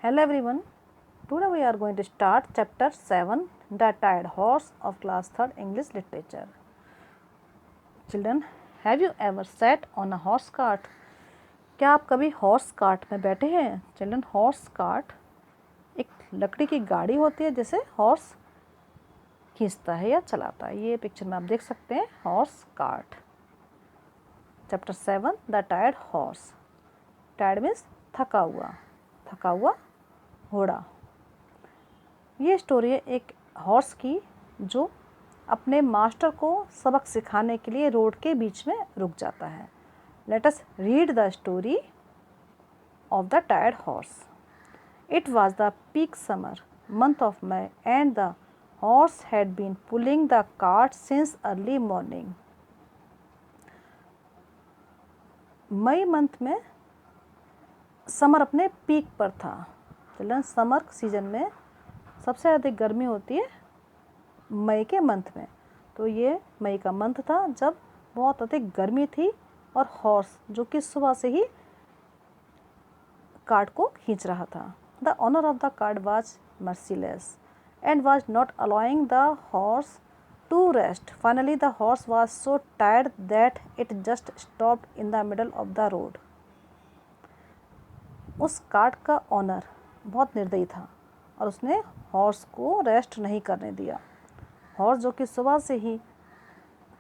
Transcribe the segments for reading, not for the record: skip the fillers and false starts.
Hello everyone. Today we are going to start chapter 7, The Tired Horse of class 3rd English Literature. Children, have you ever sat on a horse cart? क्या आप कभी horse cart में बैठे हैं? Children, horse cart एक लकड़ी की गाड़ी होती है जिसे हॉर्स खींचता है या चलाता है। ये पिक्चर में आप देख सकते हैं horse cart. Chapter 7, the tired horse. Tired means थका हुआ घोड़ा। ये स्टोरी है एक हॉर्स की जो अपने मास्टर को सबक सिखाने के लिए रोड के बीच में रुक जाता है। Let us read the story of the tired horse. It was the peak summer month of May and the horse had been pulling the cart since early morning. May month में summer अपने peak पर था। Children, summer season में सबसे अधिक गर्मी होती है मई के मंथ में। तो ये मई का मंथ था जब बहुत अधिक गर्मी थी और हॉर्स जो कि सुबह से ही कार्ट को खींच रहा था। The owner of the cart was merciless and was not allowing the horse to rest. Finally the horse was so tired that it just stopped in the middle of the road. उस cart का owner बहुत निर्दयी था और उसने horse को rest नहीं करने दिया। हॉर्स जो कि सुबह से ही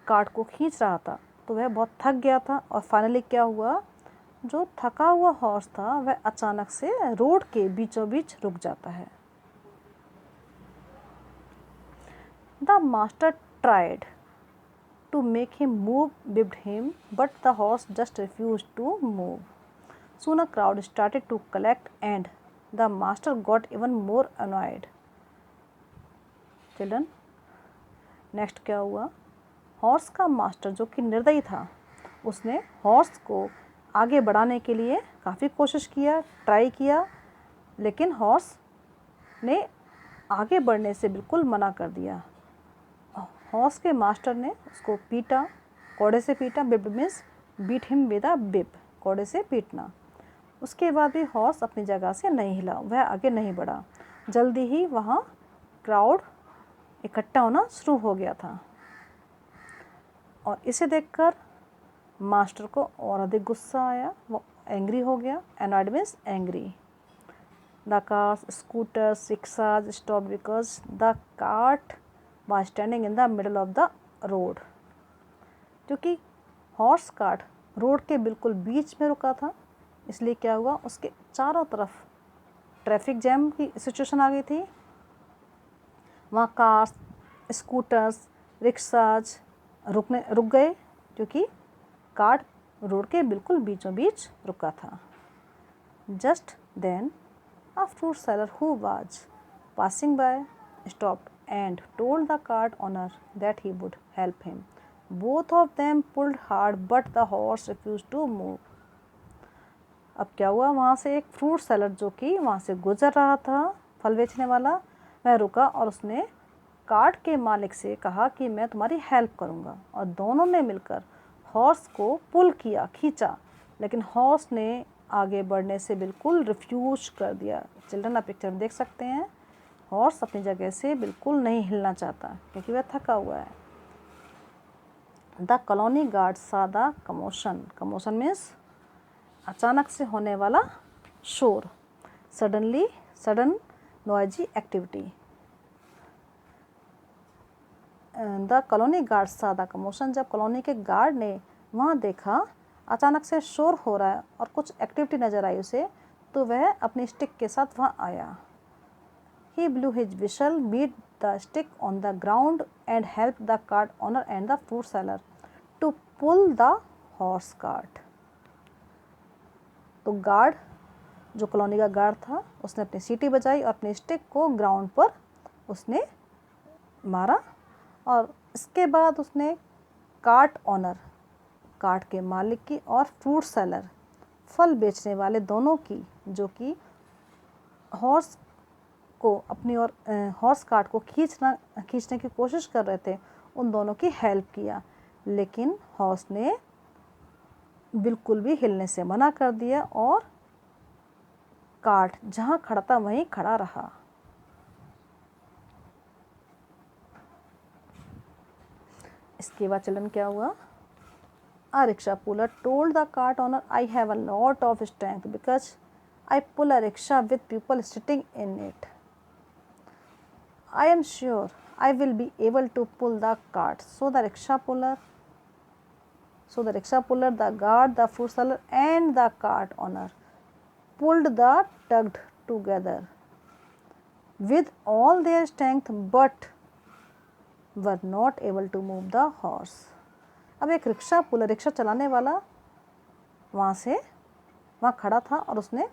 कार्ट को खींच रहा था तो वह बहुत थक गया था और फाइनली क्या हुआ, जो थका हुआ हॉर्स था वह अचानक से रोड के बीचों बीच रुक जाता है। The master tried to make him move whipped him but the horse just refuse to move. Soon a crowd started to collect and the master got even more annoyed. Children, next क्या हुआ, horse का master जो कि निर्दयी था उसने horse को आगे बढ़ाने के लिए काफ़ी कोशिश किया, ट्राई किया, लेकिन हॉर्स ने आगे बढ़ने से बिल्कुल मना कर दिया। हॉर्स के मास्टर ने उसको पीटा, कोड़े से पीटा। Whip means beat him with a whip, कोड़े से पीटना। उसके बाद भी हॉर्स अपनी जगह से नहीं हिला, वह आगे नहीं बढ़ा। जल्दी ही वहाँ क्राउड इकट्ठा होना शुरू हो गया था और इसे देखकर मास्टर को और अधिक गुस्सा आया, वो एंग्री हो गया। Annoyed means angry. The cars, scooters, rickshaws stop because the cart was standing in the middle of the road. क्योंकि हॉर्स कार्ट रोड के बिल्कुल बीच में रुका था, इसलिए क्या हुआ, उसके चारों तरफ ट्रैफिक जैम की सिचुएशन आ गई थी। वहाँ कार्स, स्कूटर्स, रिक्शाज रुक गए क्योंकि कार्ट रोड के बिल्कुल बीचों बीच रुका था। Just then a fruit seller who was passing by stopped and told the cart owner that he would help him. Both of them pulled hard but the horse refuse to move. अब क्या हुआ, वहाँ से एक fruit seller जो कि वहाँ से गुजर रहा था, फल बेचने वाला, वह रुका और उसने कार्ट के मालिक से कहा कि मैं तुम्हारी हेल्प करूँगा। और दोनों ने मिलकर हॉर्स को पुल किया, खींचा, लेकिन हॉर्स ने आगे बढ़ने से बिल्कुल रिफ्यूज कर दिया। चिल्ड्रन, आप पिक्चर में देख सकते हैं हॉर्स अपनी जगह से बिल्कुल नहीं हिलना चाहता क्योंकि वह थका हुआ है। द कॉलोनी गार्ड सा द कमोशन। कमोशन मीन्स अचानक से होने वाला शोर, sudden noisy activity. The colony guard सा द कमोशन। जब कॉलोनी के गार्ड ने वहाँ देखा अचानक से शोर हो रहा है और कुछ एक्टिविटी नज़र आई उसे, तो वह अपनी स्टिक के साथ वहाँ आया। He blew his whistle, beat the stick on the ground and help the cart owner and the fruit seller to pull the horse cart. तो गार्ड, जो कॉलोनी का गार्ड था, उसने अपनी सीटी बजाई और अपनी स्टिक को ग्राउंड पर उसने मारा और इसके बाद उसने कार्ट ओनर, कार्ट के मालिक की, और फ्रूट सेलर, फल बेचने वाले दोनों की, जो कि हॉर्स को अपनी ओर हॉर्स कार्ट को खींचने की कोशिश कर रहे थे, उन दोनों की हेल्प किया। लेकिन हॉर्स ने बिल्कुल भी हिलने से मना कर दिया और कार्ट जहाँ खड़ा था वहीं खड़ा रहा। इसके बाद चिल्ड्रन क्या हुआ? A rickshaw puller told the cart owner, I have a lot of strength because I pull a rickshaw with people sitting in it. I am sure I will be able to pull the cart. So the rickshaw puller, the guard, the fruit seller and the cart owner pulled the tugged together with all their strength but were not able to move the horse. अब एक rickshaw puller, rickshaw चलाने वाला वहाँ खड़ा था और उसने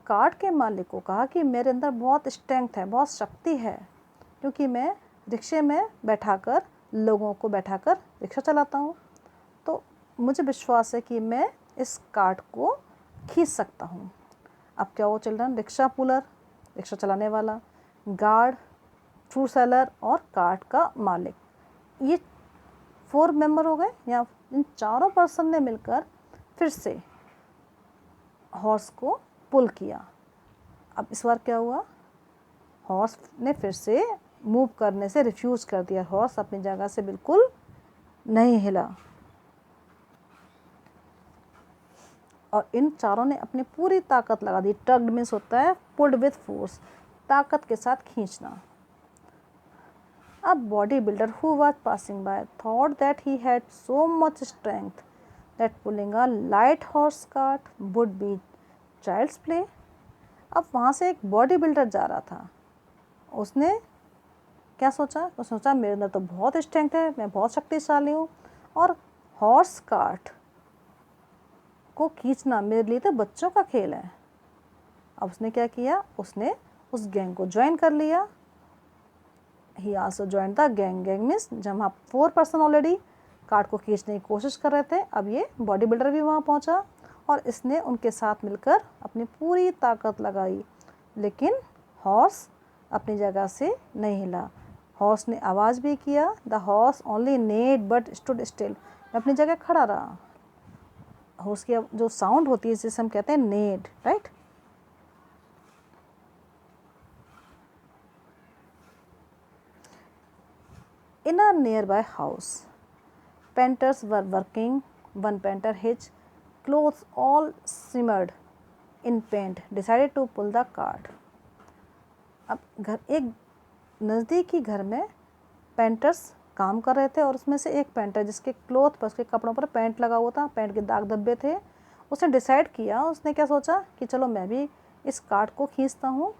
cart के मालिक को कहा कि मेरे अंदर बहुत स्ट्रेंथ है, बहुत शक्ति है, क्योंकि मैं रिक्शे में बैठाकर लोगों को बैठाकर रिक्शा चलाता हूँ, तो मुझे विश्वास है कि मैं इस कार्ट को खींच सकता हूँ। अब क्या हो चिल्ड्रन? रिक्शा पुलर, रिक्शा चलाने वाला, गार्ड, फ्रूट सेलर और कार्ट का मालिक, ये 4 मेंबर हो गए। या इन चारों पर्सन ने मिलकर फिर से हॉर्स को पुल किया। अब इस बार क्या हुआ? हॉर्स ने फिर से मूव करने से रिफ्यूज़ कर दिया। हॉर्स अपनी जगह से बिल्कुल नहीं हिला और इन चारों ने अपनी पूरी ताकत लगा दी। टग्ड मीन्स होता है पुल्ड विथ फोर्स, ताकत के साथ खींचना। A bodybuilder who was passing by thought that he had so much strength that pulling a light horse cart would be child's play. अब वहाँ से एक बॉडी बिल्डर जा रहा था, उसने क्या सोचा? उसने सोचा मेरे अंदर तो बहुत स्ट्रेंथ है, मैं बहुत शक्तिशाली हूँ और हॉर्स कार्ट को खींचना मेरे लिए तो बच्चों का खेल है। अब उसने क्या किया? उसने उस गैंग को ज्वाइन कर लिया। He also joined the gang. Gang means जब वहाँ 4 पर्सन ऑलरेडी कार्ट को खींचने की कोशिश कर रहे थे, अब ये बॉडी बिल्डर भी वहाँ पहुँचा और इसने उनके साथ मिलकर अपनी पूरी ताकत लगाई, लेकिन हॉर्स अपनी जगह से नहीं हिला। हॉर्स ने आवाज़ भी किया, the horse only neighed but stood still, अपनी जगह खड़ा रहा। हॉर्स की जो साउंड होती है जिसे हम कहते हैं नेड, right? In a nearby house, painters were working. One painter, his clothes all smeared in paint, decided to pull the cart. अब एक नज़दीकी घर में पेंटर्स काम कर रहे थे और उसमें से एक पेंटर जिसके क्लोथ पर, उसके कपड़ों पर पेंट लगा हुआ था, पेंट के दाग धब्बे थे, उसने डिसाइड किया, उसने क्या सोचा कि चलो मैं भी इस कार्ट को खींचता हूँ।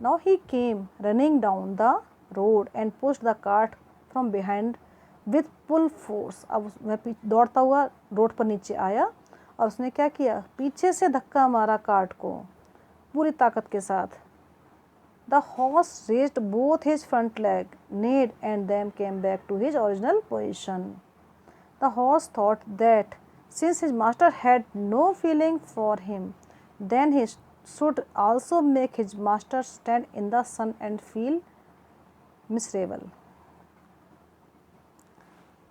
Now he came running down the road and pushed the cart from behind with full force. अब वह दौड़ता हुआ रोड पर नीचे आया और उसने क्या किया? पीछे से धक्का मारा कार्ट को पूरी ताकत के साथ। The horse raised both his front leg, neighed and then came back to his original position. The horse thought that since his master had no feeling for him, then he should also make his master stand in the sun and feel miserable.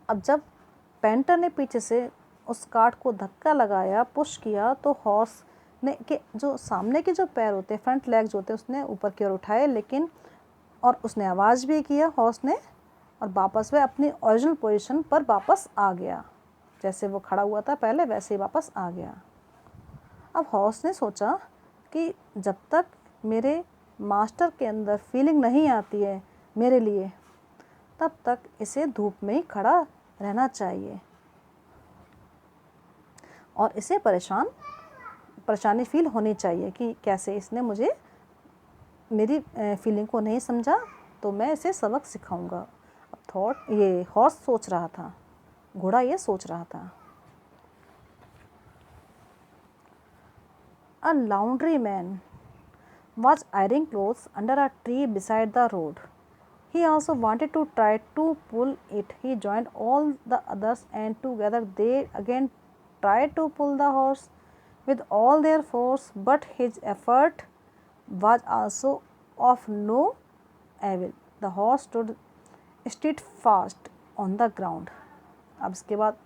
अब जब painter ने पीछे से उस cart को धक्का लगाया, push किया, तो हॉर्स ने के जो सामने के जो पैर होते हैं, फ्रंट लेग्स होते हैं, उसने ऊपर की ओर उठाए, लेकिन और उसने आवाज़ भी किया हॉर्स ने, और वापस वह अपनी ओरिजिनल पोजीशन पर वापस आ गया। जैसे वो खड़ा हुआ था पहले वैसे ही वापस आ गया। अब हॉर्स ने सोचा कि जब तक मेरे मास्टर के अंदर फीलिंग नहीं आती है मेरे लिए, तब तक इसे धूप में ही खड़ा रहना चाहिए और इसे परेशानी फील होनी चाहिए कि कैसे इसने मुझे मेरी फीलिंग को नहीं समझा, तो मैं इसे सबक सिखाऊंगा। अब ये हॉर्स सोच रहा था, घोड़ा ये सोच रहा था। A laundryman was ironing clothes under a tree beside the road. He also wanted to try to pull it. He joined all the others and together they again tried to pull the horse with all their force, but his effort was also of no avail. The horse stood steadfast on the ground. अब इसके बाद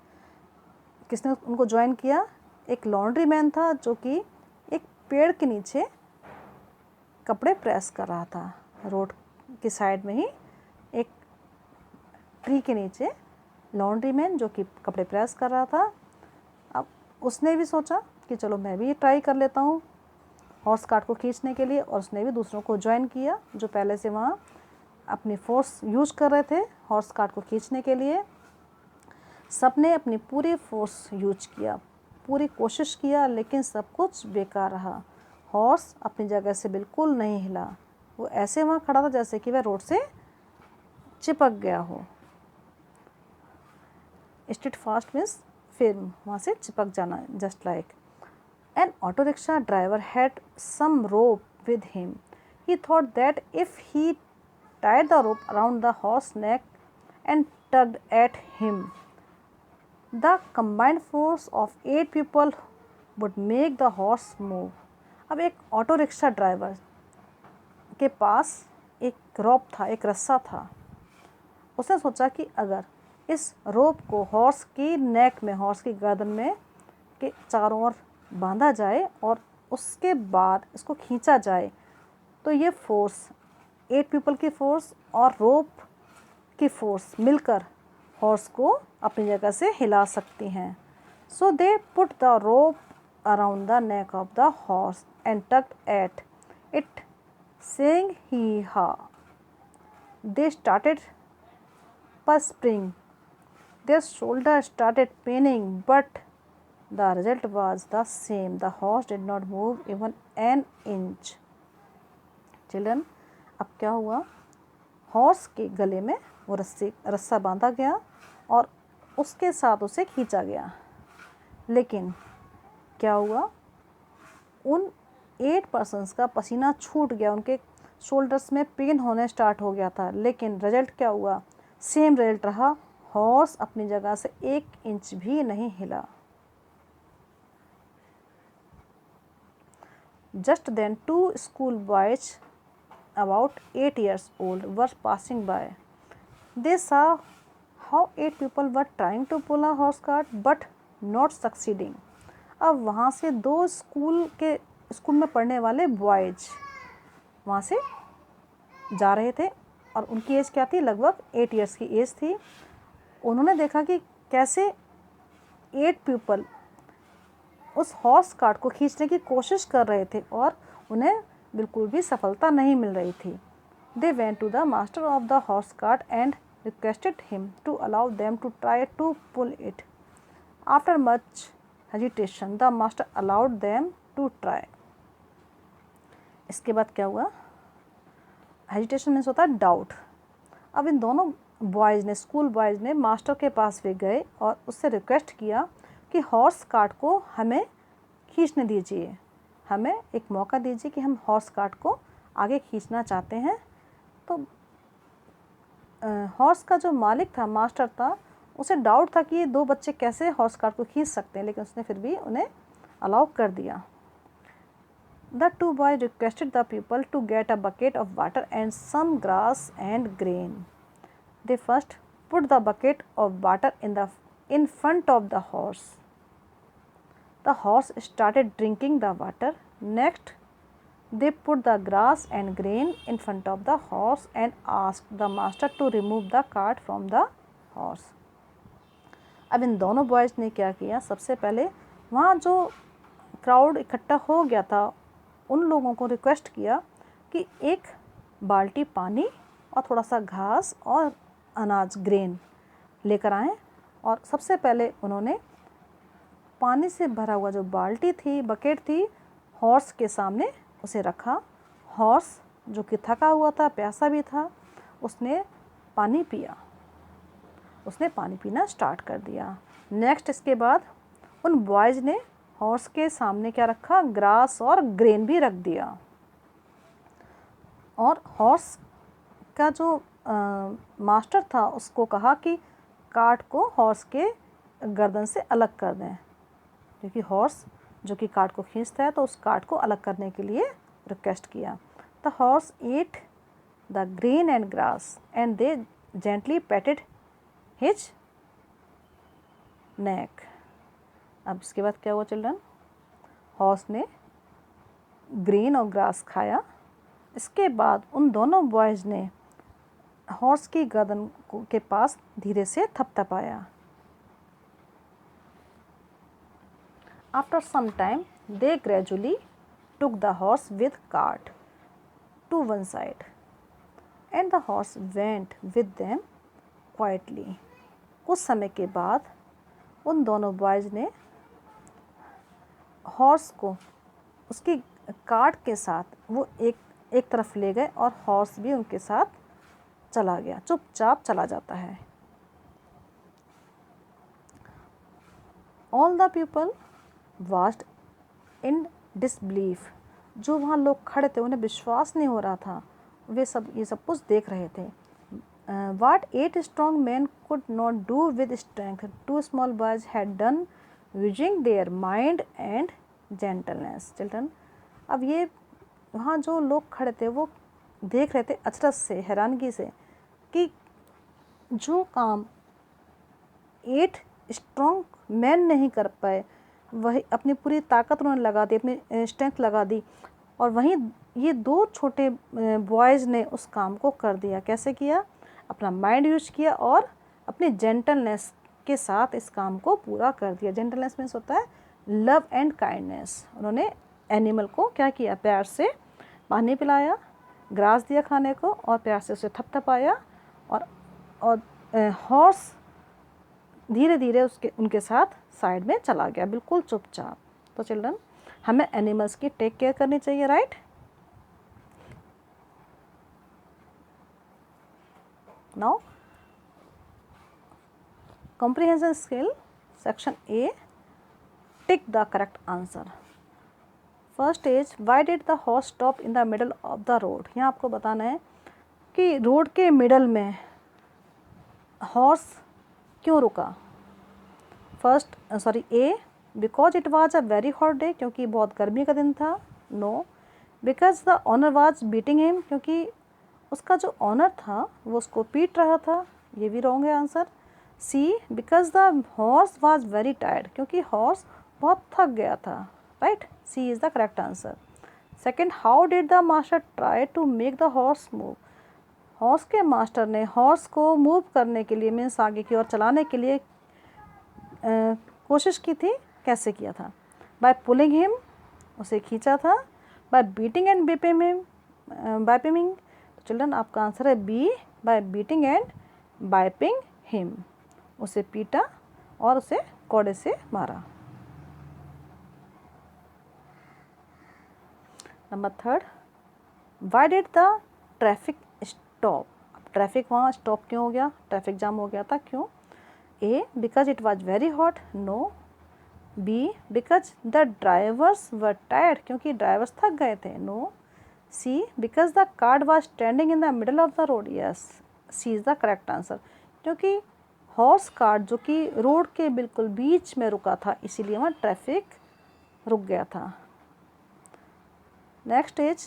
किसने उनको join किया? एक laundry man था जो कि एक पेड़ के नीचे कपड़े प्रेस कर रहा था। रोड की साइड में ही एक ट्री के नीचे लॉन्ड्री मैन जो कि कपड़े प्रेस कर रहा था। अब उसने भी सोचा कि चलो मैं भी ट्राई कर लेता हूँ हॉर्स कार्ट को खींचने के लिए, और उसने भी दूसरों को ज्वाइन किया जो पहले से वहाँ अपनी फोर्स यूज कर रहे थे हॉर्स कार्ट को खींचने के लिए। सबने अपनी पूरी फोर्स यूज किया, पूरी कोशिश किया, लेकिन सब कुछ बेकार रहा। हॉर्स अपनी जगह से बिल्कुल नहीं हिला। वो ऐसे वहाँ खड़ा था जैसे कि वह रोड से चिपक गया हो। स्टेट फास्ट मीन्स फिर वहाँ से चिपक जाना, just like an auto rickshaw driver had some rope with him. He thought that if he tied the rope around the horse neck and tugged at him, the combined force of 8 people would make the horse move. अब एक auto rickshaw driver के पास एक रोप था, एक रस्सा था। उसने सोचा कि अगर इस रोप को हॉर्स की नेक में, हॉर्स की गर्दन में के चारों ओर बांधा जाए और उसके बाद इसको खींचा जाए तो ये फोर्स 8 पीपल की फोर्स और रोप की फोर्स मिलकर हॉर्स को अपनी जगह से हिला सकती हैं। So they put the rope around the neck of the horse and tugged at it saying heave ho. They started perspiring. Their shoulders started paining, but the result was the same. The horse did not move even an inch. Children, अब क्या हुआ? Horse के गले में वो रस्सा बांधा गया और उसके साथ उसे खींचा गया। लेकिन क्या हुआ? उन 8 पर्सन्स का पसीना छूट गया, उनके शोल्डर्स में पेन होने स्टार्ट हो गया था। लेकिन रिजल्ट क्या हुआ? सेम रिजल्ट रहा। हॉर्स अपनी जगह से 1 इंच भी नहीं हिला। Just then 2 school boys about 8 years old were passing by. They saw how 8 people were trying to pull a horse cart but not succeeding. अब वहाँ से 2 स्कूल में पढ़ने वाले बॉयज वहाँ से जा रहे थे और उनकी एज क्या थी? लगभग 8 इयर्स की एज थी। उन्होंने देखा कि कैसे 8 पीपल उस हॉर्स कार्ट को खींचने की कोशिश कर रहे थे और उन्हें बिल्कुल भी सफलता नहीं मिल रही थी। They went to the master of the horse cart and requested him to allow them to try to pull it. After much hesitation the master allowed them to try. इसके बाद क्या हुआ? हेजिटेशन मीन्स होता है doubt. अब इन दोनों boys ने, school boys ने मास्टर के पास भी गए और उससे रिक्वेस्ट किया कि हॉर्स कार्ट को हमें खींचने दीजिए, हमें एक मौका दीजिए कि हम हॉर्स कार्ट को आगे खींचना चाहते हैं। तो हॉर्स का जो मालिक था, मास्टर था, उसे डाउट था कि ये 2 बच्चे कैसे हॉर्स कार्ट को खींच सकते हैं, लेकिन उसने फिर भी उन्हें अलाउ कर दिया। The 2 boys requested the people to get a bucket of water and some grass and grain. They first put the bucket of water in front of the horse. The horse started drinking the water. Next, they put the grass and grain in front of the horse and asked the master to remove the cart from the horse. अब इन दोनों boys ने क्या किया? सबसे पहले वहाँ जो crowd इकट्ठा हो गया था उन लोगों को रिक्वेस्ट किया कि एक बाल्टी पानी और थोड़ा सा घास और अनाज, ग्रेन लेकर आएँ। और सबसे पहले उन्होंने पानी से भरा हुआ जो बाल्टी थी, बकेट थी, हॉर्स के सामने उसे रखा। हॉर्स जो कि थका हुआ था, प्यासा भी था, उसने पानी पिया, उसने पानी पीना स्टार्ट कर दिया। नेक्स्ट इसके बाद उन बॉयज़ ने हॉर्स के सामने क्या रखा? ग्रास और ग्रेन भी रख दिया। और हॉर्स का जो मास्टर था उसको कहा कि कार्ट को हॉर्स के गर्दन से अलग कर दें, क्योंकि हॉर्स जो कि कार्ट को खींचता है तो उस कार्ट को अलग करने के लिए रिक्वेस्ट किया। The horse ate the grain and grass and they gently patted his neck. अब इसके बाद क्या हुआ चिल्ड्रन? हॉर्स ने ग्रीन और ग्रास खाया। इसके बाद उन दोनों बॉयज़ ने हॉर्स की गर्दन के पास धीरे से थपथपाया। After some time they gradually took the horse with cart to one side and the horse went with them quietly. कुछ समय के बाद उन दोनों बॉयज़ ने हॉर्स को उसकी कार्ट के साथ वो एक तरफ ले गए और हॉर्स भी उनके साथ चला गया, चुपचाप चला जाता है। All the people watched in disbelief. जो वहाँ लोग खड़े थे उन्हें विश्वास नहीं हो रहा था, वे सब ये सब कुछ देख रहे थे। What 8 strong men could not do with strength, 2 small boys had done using their mind and gentleness. Children, अब ये वहाँ जो लोग खड़े थे वो देख रहे थे अचरज से, हैरानगी से, कि जो काम 8 स्ट्रॉन्ग मैन नहीं कर पाए वही अपनी पूरी ताकत उन्होंने लगा दी, अपनी स्ट्रेंथ लगा दी, और वहीं ये 2 छोटे बॉयज़ ने उस काम को कर दिया। कैसे किया? अपना माइंड यूज किया और अपनी जेंटलनेस के साथ इस काम को पूरा कर दिया। जेंटलनेस मीन्स होता है लव एंड काइंडनेस। उन्होंने एनिमल को क्या किया? प्यार से पानी पिलाया, ग्रास दिया खाने को, और प्यार से उसे थपथपाया, और हॉर्स धीरे धीरे उनके साथ साइड में चला गया, बिल्कुल चुपचाप। तो चिल्ड्रन, हमें एनिमल्स की टेक केयर करनी चाहिए, right? Now, comprehension skill, section A, tick the correct answer. First is, why did the horse stop in the middle of the road? यहाँ आपको बताना है कि रोड के मिडल में हॉर्स क्यों रुका। A, because it was a very hot day, क्योंकि बहुत गर्मी का दिन था। No, because the owner was beating him, क्योंकि उसका जो ऑनर था वो उसको पीट रहा था। ये भी रॉन्ग है answer. C, because the horse was very tired, क्योंकि हॉर्स बहुत थक गया था, right? C is the correct answer. Second, how did the master try to make the horse move? Horse के मास्टर ने हॉर्स को मूव करने के लिए, मीन्स आगे की ओर चलाने के लिए कोशिश की थी। कैसे किया था? बाय पुलिंग हिम, उसे खींचा था। By beating and whipping. Children, आपका आंसर है B, by beating and whipping him. उसे पीटा और उसे कोड़े से मारा। Number third, why did the traffic stop? Traffic वहाँ स्टॉप क्यों हो गया? ट्रैफिक जाम हो गया था, क्यों? A, because it was very hot. No. B, because the drivers were tired, क्योंकि ड्राइवर्स थक गए थे। No. C, because the cart was standing in the middle of the road. Yes, C is the correct answer. क्योंकि horse cart जो कि road के बिल्कुल बीच में रुका था, इसीलिए वहाँ ट्रैफिक रुक गया था। Next is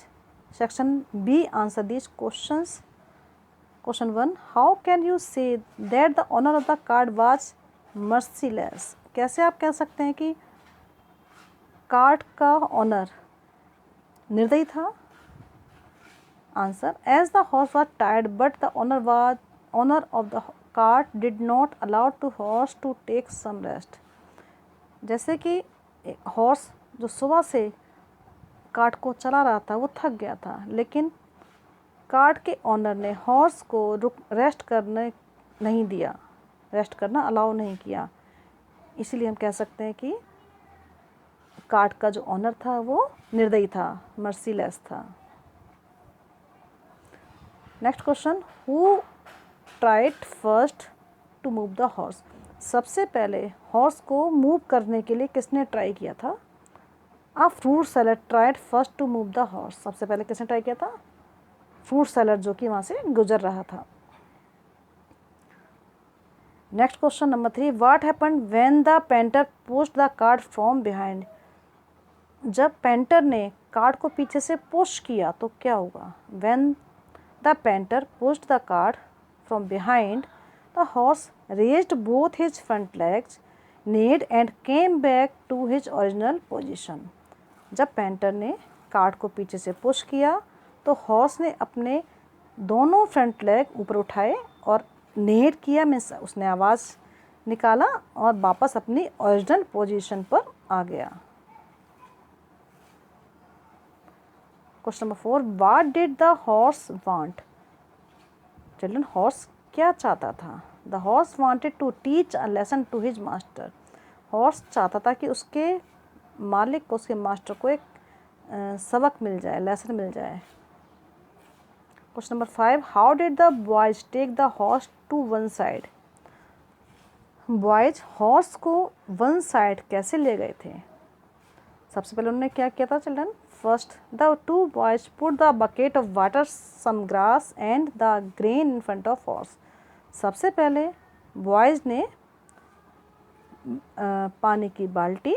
section B, answer this questions. Question 1, how can you say that the owner of the cart was merciless? कैसे आप कह सकते हैं कि कार्ट का ऑनर निर्दयी था? Answer, as the horse was tired, but the owner of the cart did not allow the horse to take some rest. जैसे कि हॉर्स जो सुबह से कार्ट को चला रहा था वो थक गया था, लेकिन कार्ट के ऑनर ने हॉर्स को रेस्ट करने नहीं दिया, रेस्ट करना अलाउ नहीं किया। इसीलिए हम कह सकते हैं कि कार्ट का जो ऑनर था वो निर्दयी था, मर्सीलेस था। Next question, who tried first to move the horse? सबसे पहले हॉर्स को मूव करने के लिए किसने ट्राई किया था? A fruit seller tried first to move the horse. सबसे पहले किसने ट्राई किया था? फ्रूट सेलर जो कि वहाँ से गुजर रहा था। Next question number 3, what happened when the painter pushed the cart from behind? जब पेंटर ने कार्ट को पीछे से पुश किया तो क्या होगा? When the painter pushed the cart from behind the horse raised both his front legs, neighed and came back to his original position. जब पेंटर ने कार्ट को पीछे से पुश किया तो हॉर्स ने अपने दोनों फ्रंट लेग ऊपर उठाए और नेट किया, मीन्स उसने आवाज़ निकाला और वापस अपनी ओरिजिनल पोजीशन पर आ गया। Question number 4, what did the horse want? Children, horse क्या चाहता था? The horse wanted to teach a lesson to his master. Horse चाहता था कि उसके मालिक को, उसके मास्टर को एक सबक मिल जाए, लेसन मिल जाए। Question number 5, how did the boys take the horse to one side? Boys horse को वन साइड कैसे ले गए थे? सबसे पहले उन्होंने क्या किया था children? First the two boys put the bucket of water, some grass and the grain in front of horse. सबसे पहले बॉयज ने पानी की बाल्टी,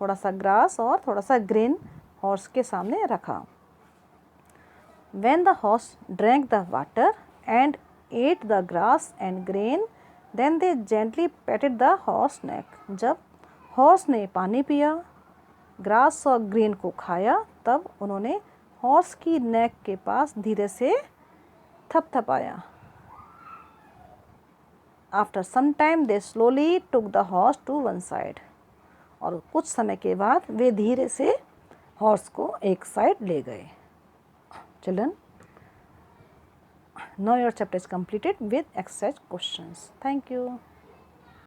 थोड़ा सा ग्रास और थोड़ा सा ग्रेन हॉर्स के सामने रखा। When the horse drank the water and ate the grass and grain, then they gently patted the horse neck. जब हॉर्स ने पानी पिया, ग्रास और ग्रेन को खाया, तब उन्होंने हॉर्स की नेक के पास धीरे से थपथपाया। After some time they slowly took the horse to one side. और कुछ समय के बाद वे धीरे से हॉर्स को एक साइड ले गए। Children, now your chapter is completed with exercise questions. Thank you.